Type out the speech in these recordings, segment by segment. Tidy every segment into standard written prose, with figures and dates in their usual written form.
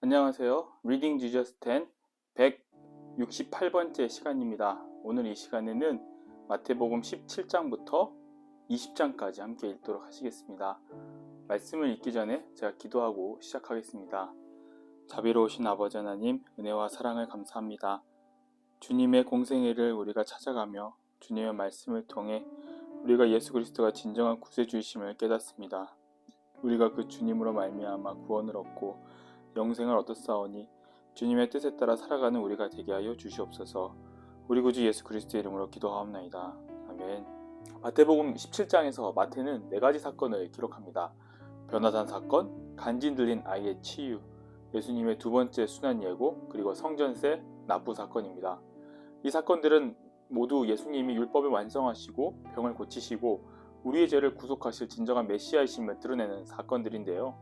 안녕하세요. Reading Jesus 10 168번째 시간입니다. 오늘 이 시간에는 마태복음 17장부터 20장까지 함께 읽도록 하시겠습니다. 말씀을 읽기 전에 제가 기도하고 시작하겠습니다. 자비로우신 아버지 하나님, 은혜와 사랑을 감사합니다. 주님의 공생애를 우리가 찾아가며 주님의 말씀을 통해 우리가 예수 그리스도가 진정한 구세주이심을 깨닫습니다. 우리가 그 주님으로 말미암아 구원을 얻고 영생을 얻었사오니 주님의 뜻에 따라 살아가는 우리가 되게 하여 주시옵소서. 우리 구주 예수 그리스도의 이름으로 기도하옵나이다. 아멘. 마태복음 17장에서 마태는 4가지 사건을 기록합니다. 변화산 사건, 간진 들린 아이의 치유, 예수님의 두 번째 순환 예고, 그리고 성전세 납부 사건입니다. 이 사건들은 모두 예수님이 율법을 완성하시고 병을 고치시고 우리의 죄를 구속하실 진정한 메시아이심을 드러내는 사건들인데요.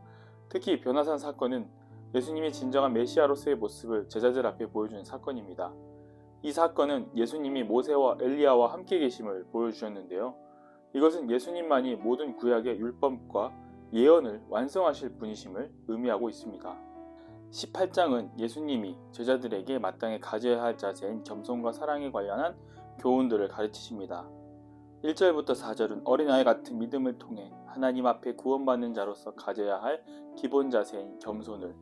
특히 변화산 사건은 예수님이 진정한 메시아로서의 모습을 제자들 앞에 보여주는 사건입니다. 이 사건은 예수님이 모세와 엘리야와 함께 계심을 보여주셨는데요. 이것은 예수님만이 모든 구약의 율법과 예언을 완성하실 분이심을 의미하고 있습니다. 18장은 예수님이 제자들에게 마땅히 가져야 할 자세인 겸손과 사랑에 관련한 교훈들을 가르치십니다. 1절부터 4절은 어린아이 같은 믿음을 통해 하나님 앞에 구원받는 자로서 가져야 할 기본 자세인 겸손을,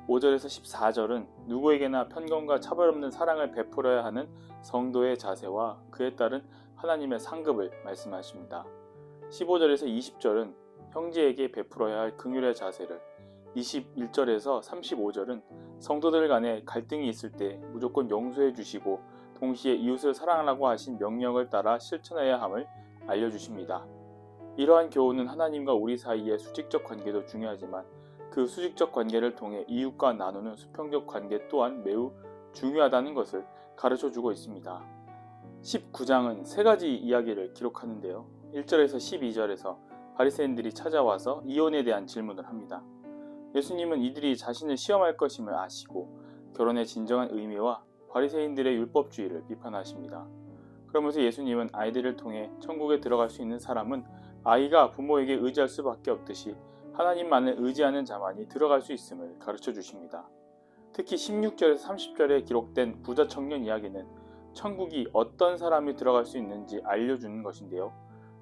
5절에서 14절은 누구에게나 편견과 차별 없는 사랑을 베풀어야 하는 성도의 자세와 그에 따른 하나님의 상급을 말씀하십니다. 15절에서 20절은 형제에게 베풀어야 할 긍휼의 자세를, 21절에서 35절은 성도들 간에 갈등이 있을 때 무조건 용서해 주시고 동시에 이웃을 사랑하라고 하신 명령을 따라 실천해야 함을 알려주십니다. 이러한 교훈은 하나님과 우리 사이의 수직적 관계도 중요하지만 그 수직적 관계를 통해 이웃과 나누는 수평적 관계 또한 매우 중요하다는 것을 가르쳐주고 있습니다. 19장은 3가지 이야기를 기록하는데요. 1절에서 12절에서 바리새인들이 찾아와서 이혼에 대한 질문을 합니다. 예수님은 이들이 자신을 시험할 것임을 아시고 결혼의 진정한 의미와 바리새인들의 율법주의를 비판하십니다. 그러면서 예수님은 아이들을 통해 천국에 들어갈 수 있는 사람은 아이가 부모에게 의지할 수밖에 없듯이 하나님만을 의지하는 자만이 들어갈 수 있음을 가르쳐 주십니다. 특히 16절에서 30절에 기록된 부자 청년 이야기는 천국이 어떤 사람이 들어갈 수 있는지 알려주는 것인데요.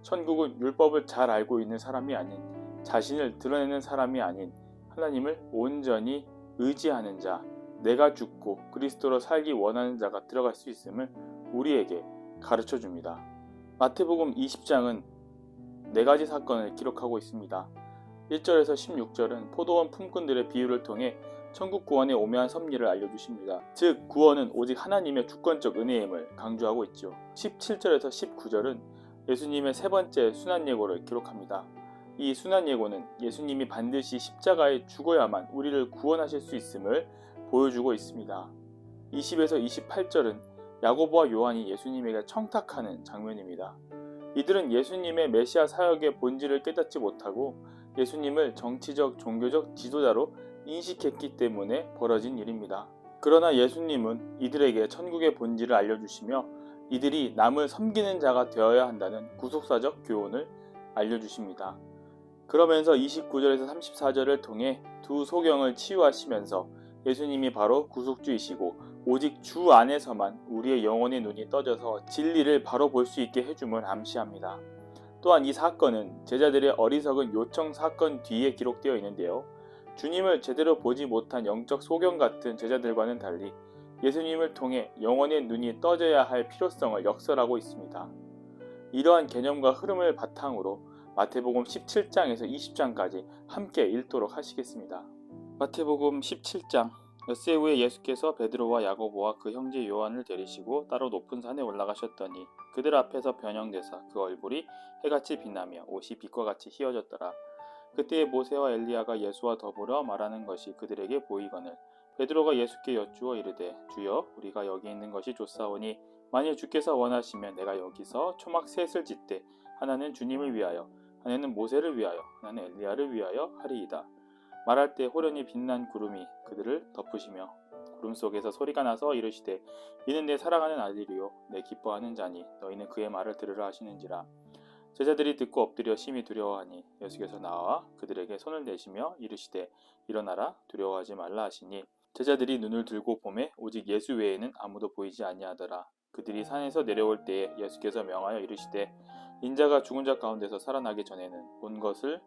천국은 율법을 잘 알고 있는 사람이 아닌, 자신을 드러내는 사람이 아닌 하나님을 온전히 의지하는 자, 내가 죽고 그리스도로 살기 원하는 자가 들어갈 수 있음을 우리에게 가르쳐 줍니다. 마태복음 20장은 4가지 사건을 기록하고 있습니다. 1절에서 16절은 포도원 품꾼들의 비유를 통해 천국 구원의 오묘한 섭리를 알려주십니다. 즉 구원은 오직 하나님의 주권적 은혜임을 강조하고 있죠. 17절에서 19절은 예수님의 3번째 순환예고를 기록합니다. 이 순환예고는 예수님이 반드시 십자가에 죽어야만 우리를 구원하실 수 있음을 보여주고 있습니다. 20에서 28절은 야고보와 요한이 예수님에게 청탁하는 장면입니다. 이들은 예수님의 메시아 사역의 본질을 깨닫지 못하고 예수님을 정치적, 종교적 지도자로 인식했기 때문에 벌어진 일입니다. 그러나 예수님은 이들에게 천국의 본질을 알려주시며 이들이 남을 섬기는 자가 되어야 한다는 구속사적 교훈을 알려주십니다. 그러면서 29절에서 34절을 통해 두 소경을 치유하시면서 예수님이 바로 구속주이시고 오직 주 안에서만 우리의 영혼의 눈이 떠져서 진리를 바로 볼 수 있게 해줌을 암시합니다. 또한 이 사건은 제자들의 어리석은 요청 사건 뒤에 기록되어 있는데요. 주님을 제대로 보지 못한 영적 소경 같은 제자들과는 달리 예수님을 통해 영혼의 눈이 떠져야 할 필요성을 역설하고 있습니다. 이러한 개념과 흐름을 바탕으로 마태복음 17장에서 20장까지 함께 읽도록 하시겠습니다. 마태복음 17장. 엿새 후에 예수께서 베드로와 야고보와 그 형제 요한을 데리시고 따로 높은 산에 올라가셨더니 그들 앞에서 변형되사 그 얼굴이 해같이 빛나며 옷이 빛과 같이 희어졌더라. 그때에 모세와 엘리야가 예수와 더불어 말하는 것이 그들에게 보이거늘 베드로가 예수께 여쭈어 이르되 주여 우리가 여기 있는 것이 좋사오니 만일 주께서 원하시면 내가 여기서 초막 셋을 짓되 하나는 주님을 위하여 하나는 모세를 위하여 하나는 엘리야를 위하여 하리이다. 말할 때 호련히 빛난 구름이 그들을 덮으시며 구름 속에서 소리가 나서 이르시되 이는 내 사랑하는 아들이요 내 기뻐하는 자니 너희는 그의 말을 들으라 하시는지라. 제자들이 듣고 엎드려 심히 두려워하니 예수께서 나와 그들에게 손을 내시며 이르시되 일어나라 두려워하지 말라 하시니 제자들이 눈을 들고 보매 오직 예수 외에는 아무도 보이지 아니하더라. 그들이 산에서 내려올 때에 예수께서 명하여 이르시되 인자가 죽은 자 가운데서 살아나기 전에는 본 것을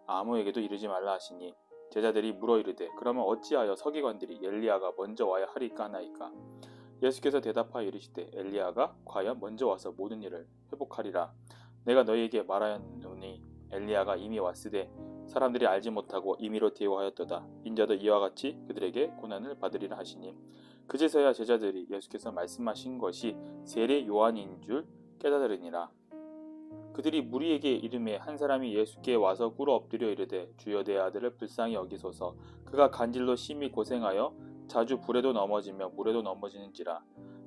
아무에게도 이르지 말라 하시니 제자들이 물어 이르되 그러면 어찌하여 서기관들이 엘리야가 먼저 와야 하리까 하나이까. 예수께서 대답하여 이르시되 엘리야가 과연 먼저 와서 모든 일을 회복하리라. 내가 너희에게 말하였노니 엘리야가 이미 왔으되 사람들이 알지 못하고 임의로 대우하였도다. 인자도 이와 같이 그들에게 고난을 받으리라 하시니 그제서야 제자들이 예수께서 말씀하신 것이 세례 요한인 줄 깨달으니라. 그들이 무리에게 이르매 한 사람이 예수께 와서 꿇어 엎드려 이르되 주여 내 아들을 불쌍히 여기소서. 그가 간질로 심히 고생하여 자주 불에도 넘어지며 물에도 넘어지는지라.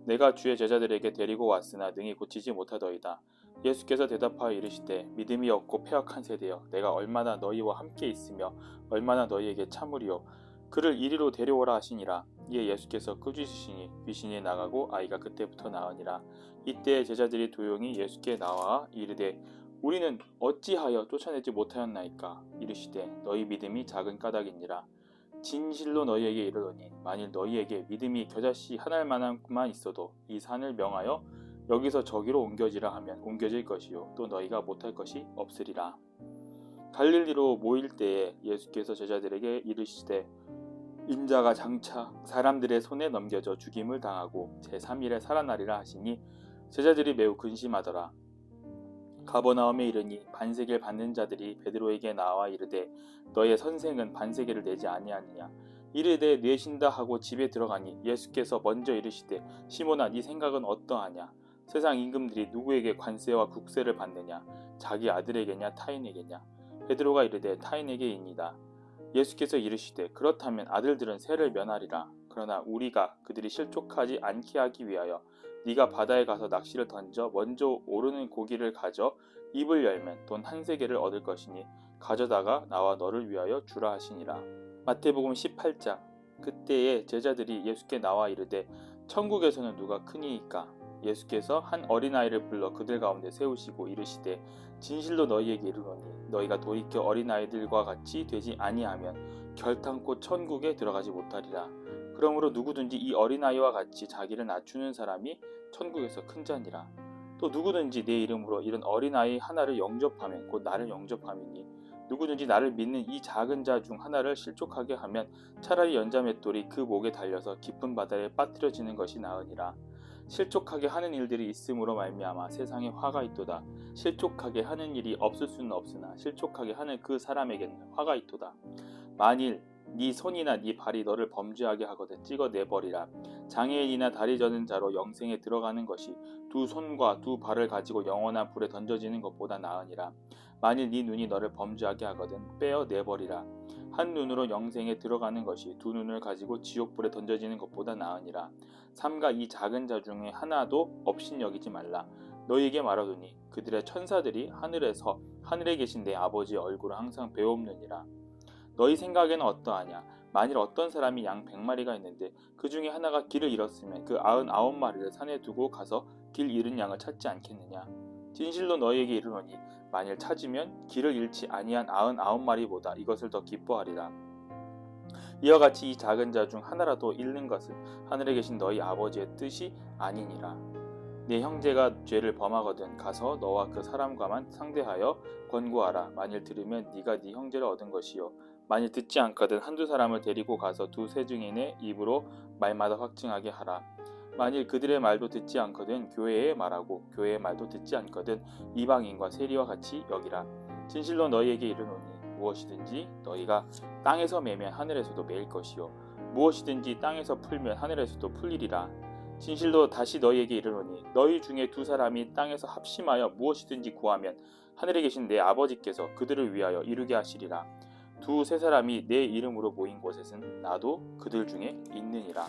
내가 주의 제자들에게 데리고 왔으나 능히 고치지 못하더이다. 예수께서 대답하여 이르시되 믿음이 없고 패역한 세대여 내가 얼마나 너희와 함께 있으며 얼마나 너희에게 참으리요. 그를 이리로 데려오라 하시니라. 이에 예수께서 꾸짖으시니 귀신이 나가고 아이가 그때부터 나으니라. 이때 제자들이 도용이 예수께 나와 이르되 우리는 어찌하여 쫓아내지 못하였나이까. 이르시되 너희 믿음이 작은 까닭이니라. 진실로 너희에게 이르노니 만일 너희에게 믿음이 겨자씨 한 알만큼만 있어도 이 산을 명하여 여기서 저기로 옮겨지라 하면 옮겨질 것이요 또 너희가 못할 것이 없으리라. 갈릴리로 모일 때에 예수께서 제자들에게 이르시되 인자가 장차 사람들의 손에 넘겨져 죽임을 당하고 제3일에 살아나리라 하시니 제자들이 매우 근심하더라. 가버나움에 이르니 반세계를 받는 자들이 베드로에게 나와 이르되 너의 선생은 반세계를 내지 아니하느냐. 이르되 내신다 하고 집에 들어가니 예수께서 먼저 이르시되 시몬아 네 생각은 어떠하냐. 세상 임금들이 누구에게 관세와 국세를 받느냐. 자기 아들에게냐 타인에게냐. 베드로가 이르되 타인에게이니이다. 예수께서 이르시되 그렇다면 아들들은 세를 면하리라. 그러나 우리가 그들이 실족하지 않게 하기 위하여 네가 바다에 가서 낚시를 던져 먼저 오르는 고기를 가져 입을 열면 돈 한 세겔을 얻을 것이니 가져다가 나와 너를 위하여 주라 하시니라. 마태복음 18장. 그때에 제자들이 예수께 나와 이르되 천국에서는 누가 크니이까. 예수께서 한 어린아이를 불러 그들 가운데 세우시고 이르시되 진실로 너희에게 이르노니 너희가 돌이켜 어린아이들과 같이 되지 아니하면 결탄코 천국에 들어가지 못하리라. 그러므로 누구든지 이 어린아이와 같이 자기를 낮추는 사람이 천국에서 큰 자니라. 또 누구든지 내 이름으로 이런 어린아이 하나를 영접하면 곧 나를 영접함이니 누구든지 나를 믿는 이 작은 자 중 하나를 실족하게 하면 차라리 연자맷돌이 그 목에 달려서 깊은 바다에 빠뜨려지는 것이 나으니라. 실족하게 하는 일들이 있음으로 말미암아 세상에 화가 있도다. 실족하게 하는 일이 없을 수는 없으나 실족하게 하는 그 사람에게는 화가 있도다. 만일 네 손이나 네 발이 너를 범죄하게 하거든 찍어내버리라. 장애인이나 다리 저는 자로 영생에 들어가는 것이 두 손과 두 발을 가지고 영원한 불에 던져지는 것보다 나으니라. 만일 네 눈이 너를 범죄하게 하거든 빼어내버리라. 한 눈으로 영생에 들어가는 것이 두 눈을 가지고 지옥불에 던져지는 것보다 나으니라. 삼가 이 작은 자 중에 하나도 업신여기지 말라. 너희에게 말하노니 그들의 천사들이 하늘에서 하늘에 계신 내 아버지의 얼굴을 항상 배옵느니라. 너희 생각에는 어떠하냐. 만일 어떤 사람이 양 100마리가 있는데 그 중에 하나가 길을 잃었으면 그 99마리를 산에 두고 가서 길 잃은 양을 찾지 않겠느냐. 진실로 너희에게 이르노니 만일 찾으면 길을 잃지 아니한 99마리보다 이것을 더 기뻐하리라. 이와 같이 이 작은 자 중 하나라도 잃는 것은 하늘에 계신 너희 아버지의 뜻이 아니니라. 네 형제가 죄를 범하거든 가서 너와 그 사람과만 상대하여 권고하라. 만일 들으면 네가 네 형제를 얻은 것이요 만일 듣지 않거든 한두 사람을 데리고 가서 두세 증인의 입으로 말마다 확증하게 하라. 만일 그들의 말도 듣지 않거든 교회에 말하고 교회의 말도 듣지 않거든 이방인과 세리와 같이 여기라. 진실로 너희에게 이르노니 무엇이든지 너희가 땅에서 매면 하늘에서도 매일 것이요 무엇이든지 땅에서 풀면 하늘에서도 풀리리라. 진실로 다시 너희에게 이르노니 너희 중에 두 사람이 땅에서 합심하여 무엇이든지 구하면 하늘에 계신 내 아버지께서 그들을 위하여 이루게 하시리라. 두세 사람이 내 이름으로 모인 곳에는 나도 그들 중에 있느니라.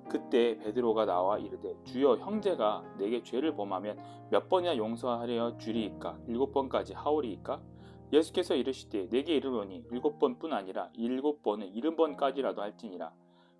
그때 베드로가 나와 이르되 주여 형제가 내게 죄를 범하면 몇 번이나 용서하려 주리이까 7번까지 하오리이까. 예수께서 이르시되 내게 이르노니 7번뿐 아니라 7번은 70번까지라도 할지니라.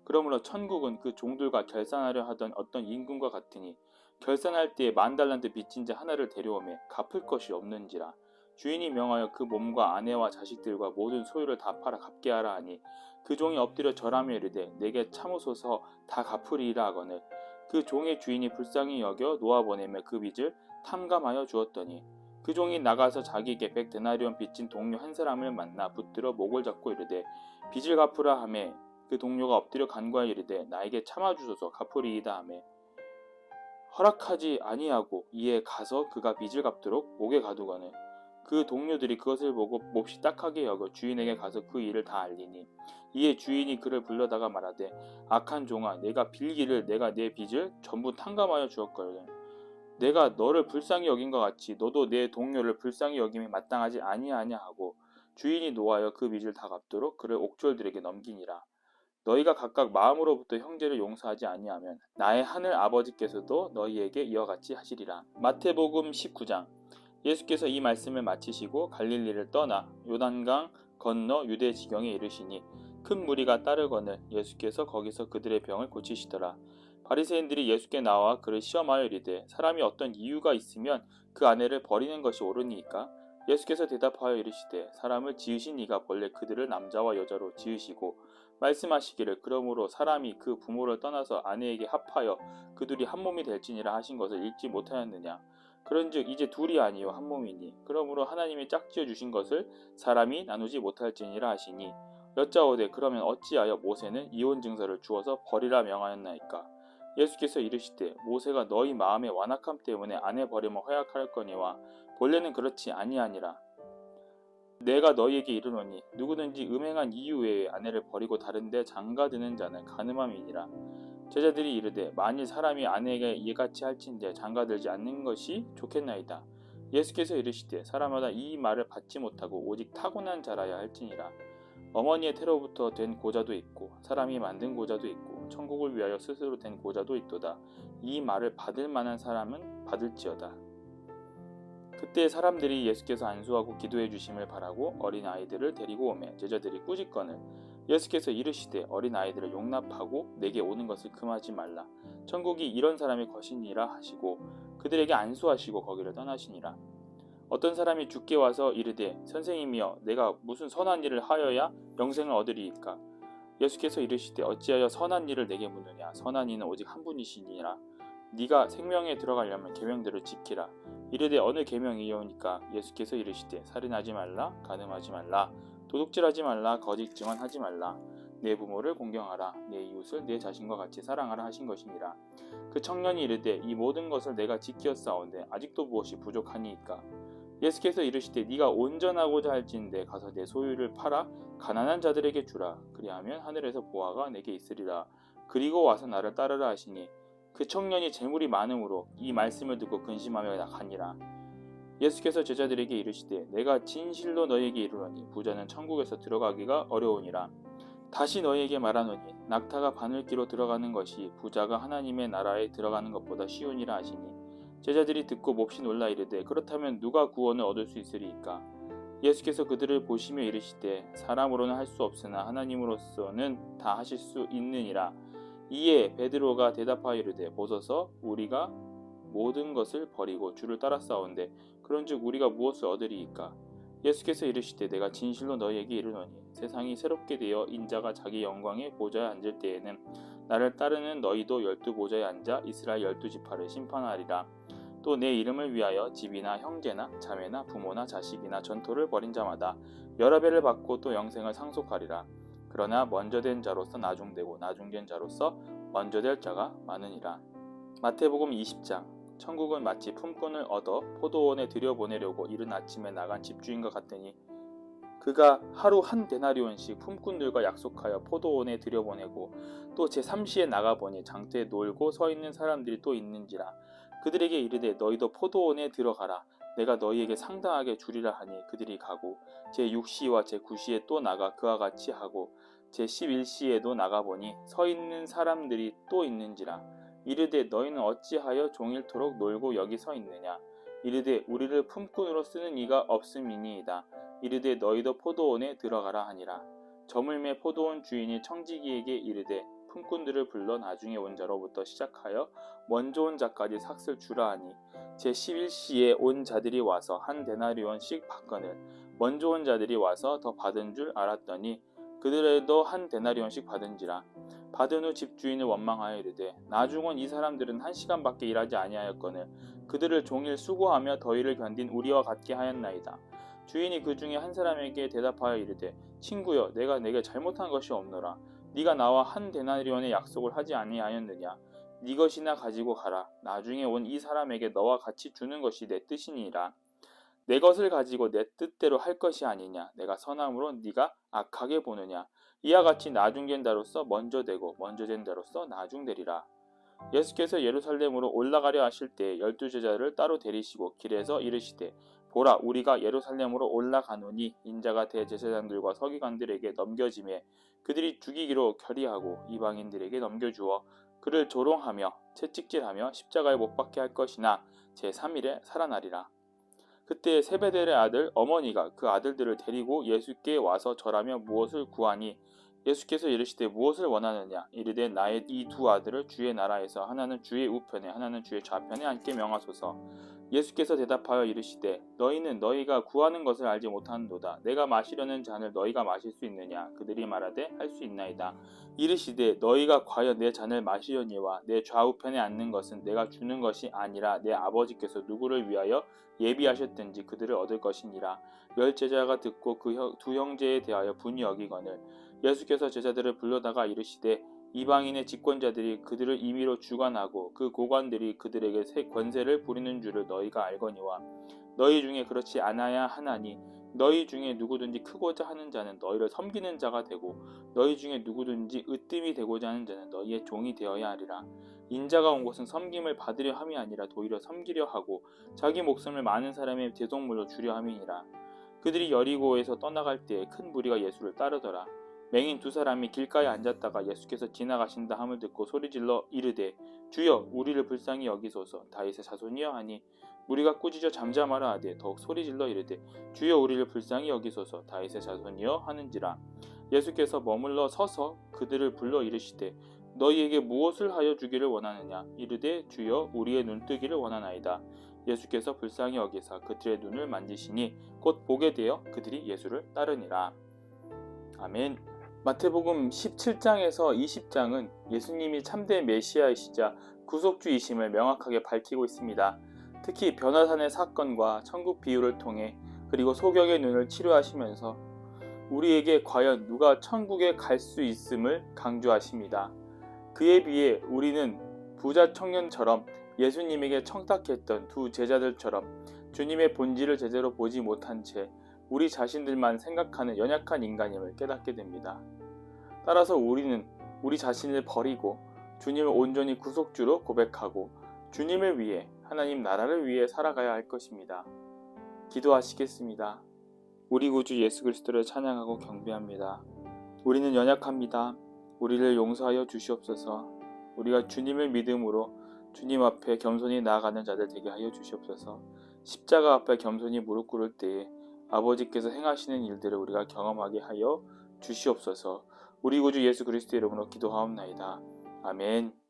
그러므로 천국은 그 종들과 결산하려 하던 어떤 임금과 같으니 결산할 때에 10,000달란트 빚진 자 하나를 데려오매 갚을 것이 없는지라. 주인이 명하여 그 몸과 아내와 자식들과 모든 소유를 다 팔아 갚게 하라 하니 그 종이 엎드려 절하며 이르되 내게 참으소서 다 갚으리이라 하거늘 그 종의 주인이 불쌍히 여겨 놓아보내며 그 빚을 탕감하여 주었더니 그 종이 나가서 자기에게 100데나리온 빚진 동료 한 사람을 만나 붙들어 목을 잡고 이르되 빚을 갚으라 하매 그 동료가 엎드려 간구하여 이르되 나에게 참아주소서 갚으리이다 하매 허락하지 아니하고 이에 가서 그가 빚을 갚도록 목에 가두거늘 그 동료들이 그것을 보고 몹시 딱하게 여겨 주인에게 가서 그 일을 다 알리니 이에 주인이 그를 불러다가 말하되 악한 종아 내가 빌기를 내가 내 빚을 전부 탕감하여 주었거든 내가 너를 불쌍히 여긴 것 같이 너도 내 동료를 불쌍히 여김에 마땅하지 아니하냐 하고 주인이 노하여 그 빚을 다 갚도록 그를 옥졸들에게 넘기니라. 너희가 각각 마음으로부터 형제를 용서하지 아니하면 나의 하늘 아버지께서도 너희에게 이와 같이 하시리라. 마태복음 19장. 예수께서 이 말씀을 마치시고 갈릴리를 떠나 요단강 건너 유대 지경에 이르시니 큰 무리가 따르거늘 예수께서 거기서 그들의 병을 고치시더라. 바리새인들이 예수께 나와 그를 시험하여 이르되 사람이 어떤 이유가 있으면 그 아내를 버리는 것이 옳으니까? 예수께서 대답하여 이르시되 사람을 지으신 이가 본래 그들을 남자와 여자로 지으시고 말씀하시기를 그러므로 사람이 그 부모를 떠나서 아내에게 합하여 그들이 한 몸이 될지니라 하신 것을 읽지 못하였느냐? 그런즉 이제 둘이 아니요 한 몸이니 그러므로 하나님이 짝지어 주신 것을 사람이 나누지 못할지니라 하시니 여짜오되 그러면 어찌하여 모세는 이혼 증서를 주어서 버리라 명하였나이까? 예수께서 이르시되 모세가 너희 마음의 완악함 때문에 아내 버림을 허약하였거니와 본래는 그렇지 아니하니라. 내가 너희에게 이르노니 누구든지 음행한 이유 외에 아내를 버리고 다른데 장가드는 자는 간음함이니라. 제자들이 이르되 만일 사람이 아내에게 이같이 할진대 장가들지 않는 것이 좋겠나이다. 예수께서 이르시되 사람마다 이 말을 받지 못하고 오직 타고난 자라야 할지니라. 어머니의 태로부터 된 고자도 있고 사람이 만든 고자도 있고 천국을 위하여 스스로 된 고자도 있도다. 이 말을 받을 만한 사람은 받을지어다. 그때 사람들이 예수께서 안수하고 기도해 주심을 바라고 어린 아이들을 데리고 오매 제자들이 꾸짖거늘 예수께서 이르시되 어린 아이들을 용납하고 내게 오는 것을 금하지 말라. 천국이 이런 사람의 것이니라 하시고 그들에게 안수하시고 거기를 떠나시니라. 어떤 사람이 주께 와서 이르되 선생님이여 내가 무슨 선한 일을 하여야 영생을 얻으리이까? 예수께서 이르시되 어찌하여 선한 일을 내게 묻느냐? 선한 이는 오직 한 분이시니라. 네가 생명에 들어가려면 계명들을 지키라. 이르되 어느 계명이오니까? 예수께서 이르시되 살인하지 말라, 간음하지 말라, 도둑질하지 말라, 거짓 증언하지 말라, 내 부모를 공경하라, 내 이웃을 내 자신과 같이 사랑하라 하신 것이니라. 그 청년이 이르되 이 모든 것을 내가 지키었사온데 아직도 무엇이 부족하니이까? 예수께서 이르시되 네가 온전하고자 할진대 가서 내 소유를 팔아 가난한 자들에게 주라. 그리하면 하늘에서 보화가 내게 있으리라. 그리고 와서 나를 따르라 하시니 그 청년이 재물이 많음으로 이 말씀을 듣고 근심하며 나가니라. 예수께서 제자들에게 이르시되 내가 진실로 너희에게 이르노니 부자는 천국에서 들어가기가 어려우니라. 다시 너희에게 말하노니 낙타가 바늘기로 들어가는 것이 부자가 하나님의 나라에 들어가는 것보다 쉬우니라 하시니 제자들이 듣고 몹시 놀라 이르되 그렇다면 누가 구원을 얻을 수 있으리이까? 예수께서 그들을 보시며 이르시되 사람으로는 할 수 없으나 하나님으로서는 다 하실 수 있느니라. 이에 베드로가 대답하여 이르되 보소서 우리가 모든 것을 버리고 주를 따랐사온데 그런즉 우리가 무엇을 얻으리이까? 예수께서 이르시되 내가 진실로 너희에게 이르노니 세상이 새롭게 되어 인자가 자기 영광의 보좌에 앉을 때에는 나를 따르는 너희도 12보좌에 앉아 이스라엘 12지파를 심판하리라. 또 내 이름을 위하여 집이나 형제나 자매나 부모나 자식이나 전토를 벌인 자마다 여러 배를 받고 또 영생을 상속하리라. 그러나 먼저 된 자로서 나중되고 나중된 자로서 먼저 될 자가 많으니라. 마태복음 20장. 천국은 마치 품꾼을 얻어 포도원에 들여보내려고 이른 아침에 나간 집주인과 같으니 그가 하루 한 데나리온씩 품꾼들과 약속하여 포도원에 들여보내고 또 제3시에 나가보니 장터에 놀고 서 있는 사람들이 또 있는지라. 그들에게 이르되 너희도 포도원에 들어가라. 내가 너희에게 상당하게 주리라 하니 그들이 가고 제6시와 제9시에 또 나가 그와 같이 하고 제11시에도 나가보니 서 있는 사람들이 또 있는지라. 이르되 너희는 어찌하여 종일토록 놀고 여기 서 있느냐? 이르되 우리를 품꾼으로 쓰는 이가 없음이니이다. 이르되 너희도 포도원에 들어가라 하니라. 저물매 포도원 주인이 청지기에게 이르되 품꾼들을 불러 나중에 온 자로부터 시작하여 먼저 온 자까지 삭을 주라 하니 제11시에 온 자들이 와서 한 데나리온씩 받거늘 먼저 온 자들이 와서 더 받은 줄 알았더니 그들에도 한 데나리온씩 받은지라. 받은 후 집주인을 원망하여 이르되 나중 온 이 사람들은 1시간밖에 일하지 아니하였거늘 그들을 종일 수고하며 더위를 견딘 우리와 같게 하였나이다. 주인이 그 중에 한 사람에게 대답하여 이르되 친구여 내가 내게 잘못한 것이 없노라. 네가 나와 한 데나리온의 약속을 하지 아니하였느냐. 네 것이나 가지고 가라. 나중에 온 이 사람에게 너와 같이 주는 것이 내 뜻이니라. 내 것을 가지고 내 뜻대로 할 것이 아니냐. 내가 선함으로 네가 악하게 보느냐. 이와 같이 나중된 자로서 먼저 되고 먼저 된 자로서 나중되리라. 예수께서 예루살렘으로 올라가려 하실 때 12제자를 따로 데리시고 길에서 이르시되 보라 우리가 예루살렘으로 올라가노니 인자가 대제사장들과 서기관들에게 넘겨지매 그들이 죽이기로 결의하고 이방인들에게 넘겨주어 그를 조롱하며 채찍질하며 십자가에 못 박게 할 것이나 제3일에 살아나리라. 그때 세베델의 아들 어머니가 그 아들들을 데리고 예수께 와서 절하며 무엇을 구하니 예수께서 이르시되 무엇을 원하느냐. 이르되 나의 이 두 아들을 주의 나라에서 하나는 주의 우편에 하나는 주의 좌편에 앉게 명하소서. 예수께서 대답하여 이르시되 너희는 너희가 구하는 것을 알지 못하는도다. 내가 마시려는 잔을 너희가 마실 수 있느냐. 그들이 말하되 할 수 있나이다. 이르시되 너희가 과연 내 잔을 마시려니와 내 좌우편에 앉는 것은 내가 주는 것이 아니라 내 아버지께서 누구를 위하여 예비하셨든지 그들을 얻을 것이니라. 10제자가 듣고 그 두 형제에 대하여 분이 여기거늘 예수께서 제자들을 불러다가 이르시되 이방인의 집권자들이 그들을 임의로 주관하고 그 고관들이 그들에게 새 권세를 부리는 줄을 너희가 알거니와 너희 중에 그렇지 않아야 하나니 너희 중에 누구든지 크고자 하는 자는 너희를 섬기는 자가 되고 너희 중에 누구든지 으뜸이 되고자 하는 자는 너희의 종이 되어야 하리라. 인자가 온 것은 섬김을 받으려 함이 아니라 도리어 섬기려 하고 자기 목숨을 많은 사람의 대속물로 주려 함이니라. 그들이 여리고에서 떠나갈 때에 큰 무리가 예수를 따르더라. 맹인 두 사람이 길가에 앉았다가 예수께서 지나가신다 함을 듣고 소리질러 이르되 주여 우리를 불쌍히 여기소서. 다윗의 자손이여 하니 무리가 꾸짖어 잠잠하라 하되 더욱 소리질러 이르되 주여 우리를 불쌍히 여기소서. 다윗의 자손이여 하는지라. 예수께서 머물러 서서 그들을 불러 이르시되 너희에게 무엇을 하여 주기를 원하느냐. 이르되 주여 우리의 눈뜨기를 원하나이다. 예수께서 불쌍히 여기사 그들의 눈을 만지시니 곧 보게 되어 그들이 예수를 따르니라. 아멘. 마태복음 17장에서 20장은 예수님이 참된 메시아이시자 구속주이심을 명확하게 밝히고 있습니다. 특히 변화산의 사건과 천국 비유를 통해 그리고 소경의 눈을 치료하시면서 우리에게 과연 누가 천국에 갈 수 있음을 강조하십니다. 그에 비해 우리는 부자 청년처럼 예수님에게 청탁했던 두 제자들처럼 주님의 본질을 제대로 보지 못한 채 우리 자신들만 생각하는 연약한 인간임을 깨닫게 됩니다. 따라서 우리는 우리 자신을 버리고 주님을 온전히 구속주로 고백하고 주님을 위해 하나님 나라를 위해 살아가야 할 것입니다. 기도하시겠습니다. 우리 구주 예수 그리스도를 찬양하고 경배합니다. 우리는 연약합니다. 우리를 용서하여 주시옵소서. 우리가 주님을 믿음으로 주님 앞에 겸손히 나아가는 자들 되게 하여 주시옵소서. 십자가 앞에 겸손히 무릎 꿇을 때에 아버지께서 행하시는 일들을 우리가 경험하게 하여 주시옵소서. 우리 구주 예수 그리스도의 이름으로 기도하옵나이다. 아멘.